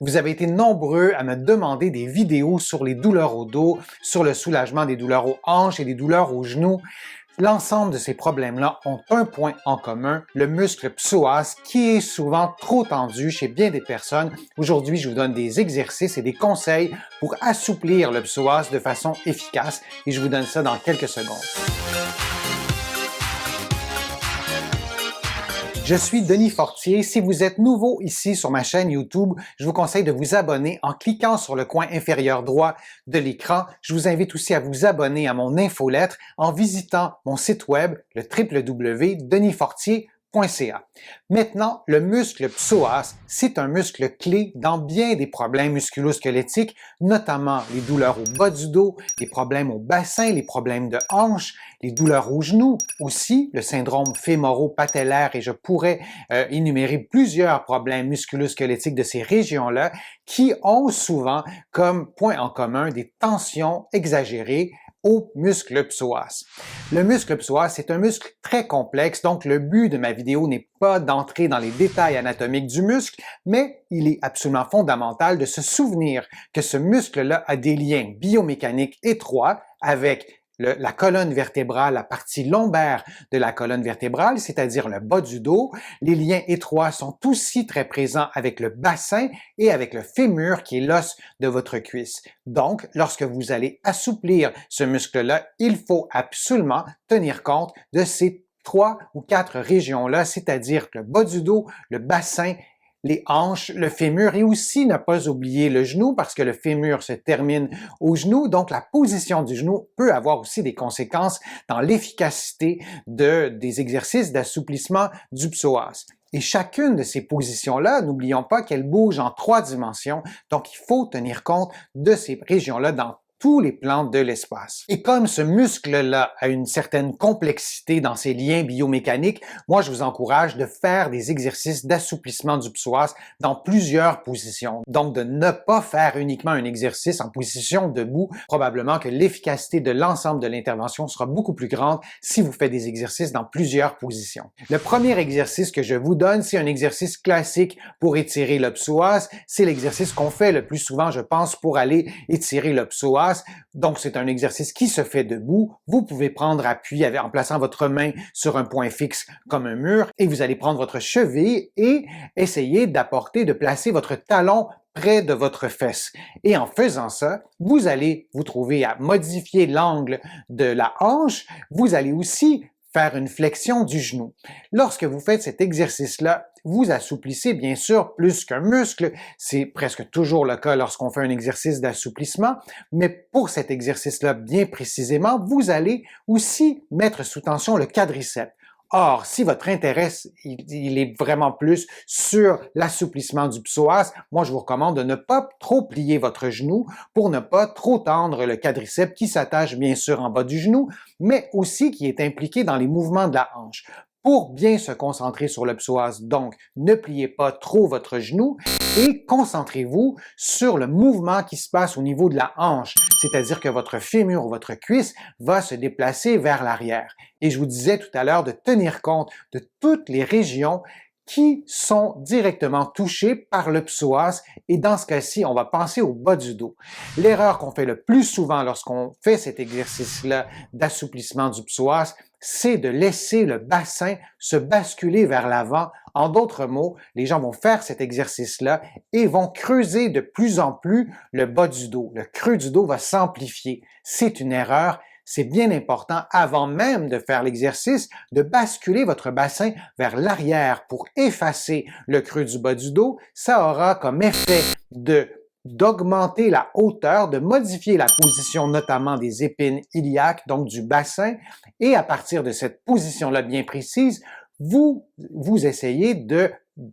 Vous avez été nombreux à me demander des vidéos sur les douleurs au dos, sur le soulagement des douleurs aux hanches et des douleurs aux genoux. L'ensemble de ces problèmes-là ont un point en commun, le muscle psoas qui est souvent trop tendu chez bien des personnes. Aujourd'hui, je vous donne des exercices et des conseils pour assouplir le psoas de façon efficace et je vous donne ça dans quelques secondes. Je suis Denis Fortier. Si vous êtes nouveau ici sur ma chaîne YouTube, je vous conseille de vous abonner en cliquant sur le coin inférieur droit de l'écran. Je vous invite aussi à vous abonner à mon infolettre en visitant mon site web, le www.denisfortier.ca. Maintenant, le muscle psoas, c'est un muscle clé dans bien des problèmes musculo-squelettiques, notamment les douleurs au bas du dos, les problèmes au bassin, les problèmes de hanche, les douleurs aux genoux, aussi le syndrome fémoro-patellaire et je pourrais énumérer plusieurs problèmes musculo-squelettiques de ces régions-là qui ont souvent comme point en commun des tensions exagérées au muscle psoas. Le muscle psoas, c'est un muscle très complexe, donc le but de ma vidéo n'est pas d'entrer dans les détails anatomiques du muscle, mais il est absolument fondamental de se souvenir que ce muscle-là a des liens biomécaniques étroits avec la colonne vertébrale, la partie lombaire de la colonne vertébrale, c'est-à-dire le bas du dos. Les liens étroits sont aussi très présents avec le bassin et avec le fémur qui est l'os de votre cuisse. Donc, lorsque vous allez assouplir ce muscle-là, il faut absolument tenir compte de ces 3 ou 4 régions-là, c'est-à-dire le bas du dos, le bassin, les hanches, le fémur et aussi ne pas oublier le genou parce que le fémur se termine au genou. Donc, la position du genou peut avoir aussi des conséquences dans l'efficacité des exercices d'assouplissement du psoas. Et chacune de ces positions-là, n'oublions pas qu'elles bougent en 3 dimensions. Donc, il faut tenir compte de ces régions-là dans tous les plans de l'espace. Et comme ce muscle-là a une certaine complexité dans ses liens biomécaniques, moi, je vous encourage de faire des exercices d'assouplissement du psoas dans plusieurs positions. Donc, de ne pas faire uniquement un exercice en position debout. Probablement que l'efficacité de l'ensemble de l'intervention sera beaucoup plus grande si vous faites des exercices dans plusieurs positions. Le premier exercice que je vous donne, c'est un exercice classique pour étirer le psoas. C'est l'exercice qu'on fait le plus souvent, je pense, pour aller étirer le psoas. Donc, c'est un exercice qui se fait debout. Vous pouvez prendre appui en plaçant votre main sur un point fixe comme un mur et vous allez prendre votre cheville et essayer de placer votre talon près de votre fesse. Et en faisant ça, vous allez vous trouver à modifier l'angle de la hanche. Vous allez aussi faire une flexion du genou. Lorsque vous faites cet exercice-là, vous assouplissez bien sûr plus qu'un muscle. C'est presque toujours le cas lorsqu'on fait un exercice d'assouplissement, mais pour cet exercice-là bien précisément, vous allez aussi mettre sous tension le quadriceps. Or, si votre intérêt, il est vraiment plus sur l'assouplissement du psoas, moi, je vous recommande de ne pas trop plier votre genou pour ne pas trop tendre le quadriceps qui s'attache bien sûr en bas du genou, mais aussi qui est impliqué dans les mouvements de la hanche. Pour bien se concentrer sur le psoas, donc, ne pliez pas trop votre genou et concentrez-vous sur le mouvement qui se passe au niveau de la hanche, c'est-à-dire que votre fémur ou votre cuisse va se déplacer vers l'arrière. Et je vous disais tout à l'heure de tenir compte de toutes les régions qui sont directement touchées par le psoas et dans ce cas-ci, on va penser au bas du dos. L'erreur qu'on fait le plus souvent lorsqu'on fait cet exercice-là d'assouplissement du psoas, c'est de laisser le bassin se basculer vers l'avant. En d'autres mots, les gens vont faire cet exercice-là et vont creuser de plus en plus le bas du dos. Le creux du dos va s'amplifier. C'est une erreur. C'est bien important, avant même de faire l'exercice, de basculer votre bassin vers l'arrière pour effacer le creux du bas du dos. Ça aura comme effet d'augmenter la hauteur, de modifier la position notamment des épines iliaques, donc du bassin, et à partir de cette position-là bien précise, vous essayez de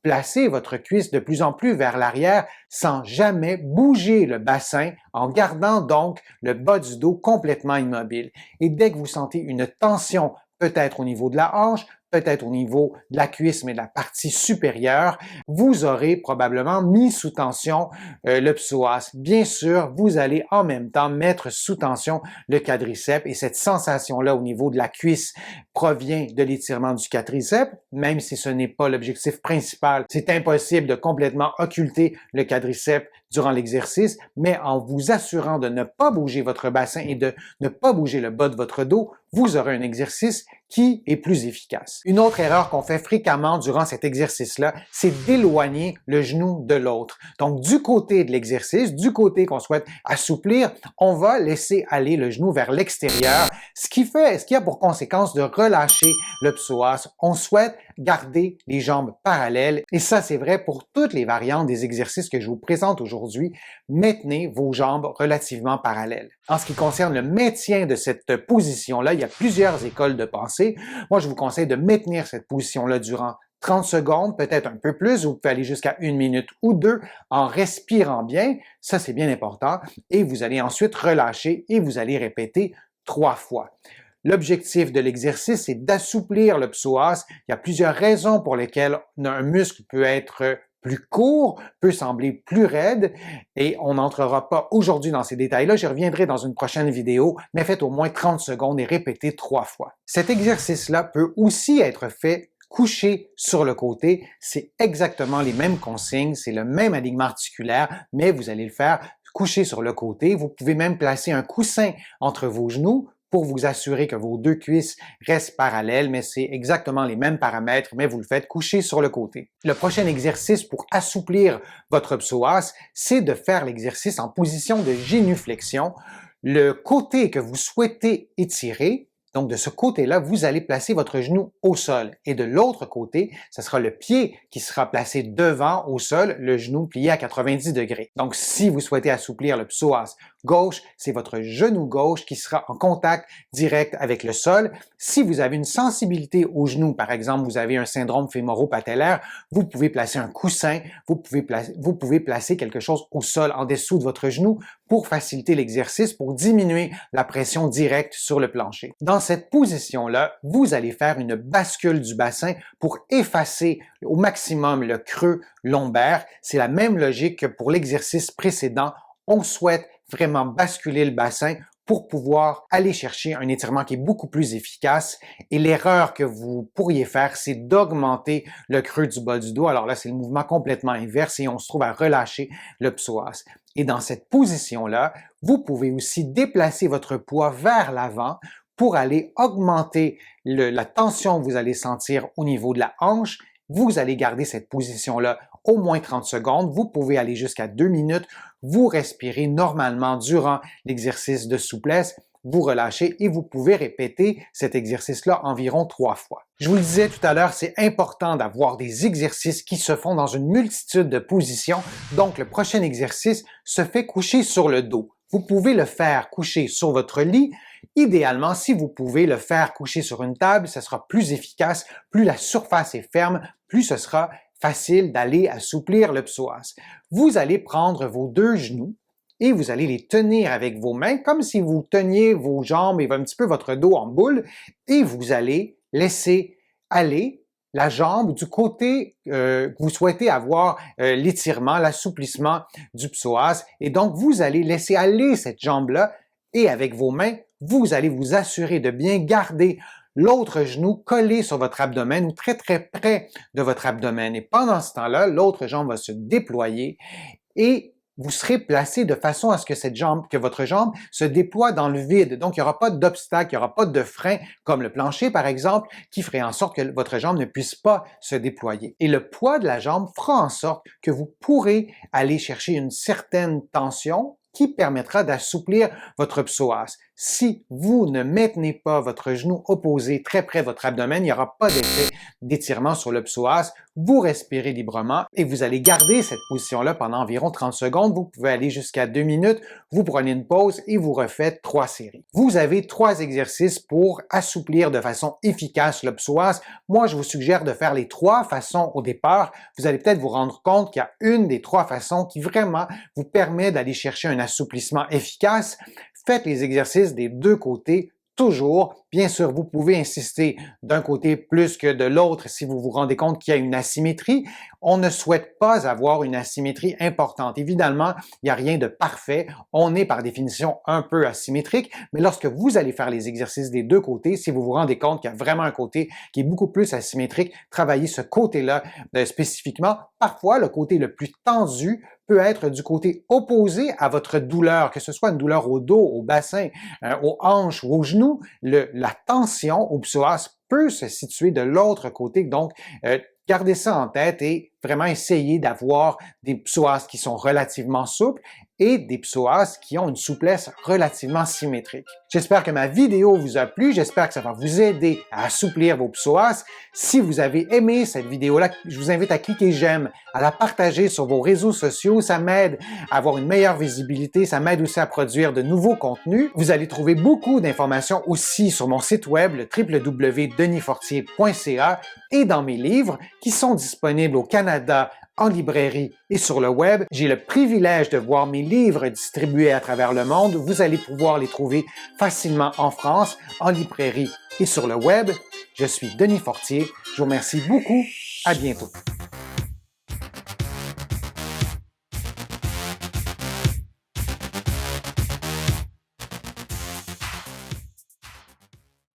placer votre cuisse de plus en plus vers l'arrière sans jamais bouger le bassin en gardant donc le bas du dos complètement immobile. Et dès que vous sentez une tension peut-être au niveau de la hanche, peut-être au niveau de la cuisse, mais de la partie supérieure, vous aurez probablement mis sous tension le psoas. Bien sûr, vous allez en même temps mettre sous tension le quadriceps et cette sensation-là au niveau de la cuisse provient de l'étirement du quadriceps, même si ce n'est pas l'objectif principal. C'est impossible de complètement occulter le quadriceps durant l'exercice, mais en vous assurant de ne pas bouger votre bassin et de ne pas bouger le bas de votre dos, vous aurez un exercice qui est plus efficace. Une autre erreur qu'on fait fréquemment durant cet exercice-là, c'est d'éloigner le genou de l'autre. Donc, du côté de l'exercice, du côté qu'on souhaite assouplir, on va laisser aller le genou vers l'extérieur, ce qui a pour conséquence de relâcher le psoas. On souhaite garder les jambes parallèles et ça, c'est vrai pour toutes les variantes des exercices que je vous présente aujourd'hui. Maintenez vos jambes relativement parallèles. En ce qui concerne le maintien de cette position-là, il y a plusieurs écoles de pensée. Moi, je vous conseille de maintenir cette position-là durant 30 secondes, peut-être un peu plus. Vous pouvez aller jusqu'à 1 minute ou 2 en respirant bien. Ça, c'est bien important. Et vous allez ensuite relâcher et vous allez répéter 3 fois. L'objectif de l'exercice, c'est d'assouplir le psoas. Il y a plusieurs raisons pour lesquelles un muscle peut être plus court, peut sembler plus raide, et on n'entrera pas aujourd'hui dans ces détails-là, j'y reviendrai dans une prochaine vidéo, mais faites au moins 30 secondes et répétez 3 fois. Cet exercice-là peut aussi être fait couché sur le côté, c'est exactement les mêmes consignes, c'est le même alignement articulaire, mais vous allez le faire couché sur le côté. Vous pouvez même placer un coussin entre vos genoux pour vous assurer que vos deux cuisses restent parallèles, mais c'est exactement les mêmes paramètres, mais vous le faites coucher sur le côté. Le prochain exercice pour assouplir votre psoas, c'est de faire l'exercice en position de génuflexion. Le côté que vous souhaitez étirer, donc de ce côté-là, vous allez placer votre genou au sol. Et de l'autre côté, ce sera le pied qui sera placé devant au sol, le genou plié à 90 degrés. Donc si vous souhaitez assouplir le psoas gauche, c'est votre genou gauche qui sera en contact direct avec le sol. Si vous avez une sensibilité au genou, par exemple, vous avez un syndrome fémoro-patellaire, vous pouvez placer un coussin, vous pouvez placer quelque chose au sol en dessous de votre genou pour faciliter l'exercice, pour diminuer la pression directe sur le plancher. Dans cette position-là, vous allez faire une bascule du bassin pour effacer au maximum le creux lombaire. C'est la même logique que pour l'exercice précédent. On souhaite vraiment basculer le bassin pour pouvoir aller chercher un étirement qui est beaucoup plus efficace. Et l'erreur que vous pourriez faire, c'est d'augmenter le creux du bas du dos. Alors là, c'est le mouvement complètement inverse et on se trouve à relâcher le psoas. Et dans cette position-là, vous pouvez aussi déplacer votre poids vers l'avant pour aller augmenter la tension que vous allez sentir au niveau de la hanche. Vous allez garder cette position-là au moins 30 secondes. Vous pouvez aller jusqu'à 2 minutes. Vous respirez normalement durant l'exercice de souplesse. Vous relâchez et vous pouvez répéter cet exercice-là environ 3 fois. Je vous le disais tout à l'heure, c'est important d'avoir des exercices qui se font dans une multitude de positions. Donc, le prochain exercice se fait coucher sur le dos. Vous pouvez le faire coucher sur votre lit. Idéalement, si vous pouvez le faire coucher sur une table, ce sera plus efficace. Plus la surface est ferme, plus ce sera facile d'aller assouplir le psoas. Vous allez prendre vos deux genoux et vous allez les tenir avec vos mains comme si vous teniez vos jambes et un petit peu votre dos en boule et vous allez laisser aller la jambe du côté que vous souhaitez avoir l'étirement, l'assouplissement du psoas. Et donc, vous allez laisser aller cette jambe-là et avec vos mains, vous allez vous assurer de bien garder l'autre genou collé sur votre abdomen ou très très près de votre abdomen. Et pendant ce temps-là, l'autre jambe va se déployer et vous serez placé de façon à ce que votre jambe se déploie dans le vide. Donc, il n'y aura pas d'obstacle, il n'y aura pas de frein, comme le plancher, par exemple, qui ferait en sorte que votre jambe ne puisse pas se déployer. Et le poids de la jambe fera en sorte que vous pourrez aller chercher une certaine tension qui permettra d'assouplir votre psoas. Si vous ne maintenez pas votre genou opposé très près de votre abdomen, il n'y aura pas d'effet d'étirement sur le psoas. Vous respirez librement et vous allez garder cette position-là pendant environ 30 secondes. Vous pouvez aller jusqu'à 2 minutes. Vous prenez une pause et vous refaites 3 séries. Vous avez 3 exercices pour assouplir de façon efficace le psoas. Moi, je vous suggère de faire les 3 façons au départ. Vous allez peut-être vous rendre compte qu'il y a une des 3 façons qui vraiment vous permet d'aller chercher un assouplissement efficace. Faites les exercices des deux côtés toujours. Bien sûr, vous pouvez insister d'un côté plus que de l'autre si vous vous rendez compte qu'il y a une asymétrie. On ne souhaite pas avoir une asymétrie importante. Évidemment, il n'y a rien de parfait. On est par définition un peu asymétrique, mais lorsque vous allez faire les exercices des deux côtés, si vous vous rendez compte qu'il y a vraiment un côté qui est beaucoup plus asymétrique, travaillez ce côté-là spécifiquement. Parfois, le côté le plus tendu peut être du côté opposé à votre douleur, que ce soit une douleur au dos, au bassin, aux hanches ou aux genoux. La tension au psoas peut se situer de l'autre côté. Donc, gardez ça en tête et vraiment essayez d'avoir des psoas qui sont relativement souples et des psoas qui ont une souplesse relativement symétrique. J'espère que ma vidéo vous a plu, j'espère que ça va vous aider à assouplir vos psoas. Si vous avez aimé cette vidéo-là, je vous invite à cliquer j'aime, à la partager sur vos réseaux sociaux, ça m'aide à avoir une meilleure visibilité, ça m'aide aussi à produire de nouveaux contenus. Vous allez trouver beaucoup d'informations aussi sur mon site web, le www.denisfortier.ca et dans mes livres qui sont disponibles au Canada, en librairie et sur le web. J'ai le privilège de voir mes livres distribués à travers le monde. Vous allez pouvoir les trouver facilement en France, en librairie et sur le web. Je suis Denis Fortier. Je vous remercie beaucoup. À bientôt.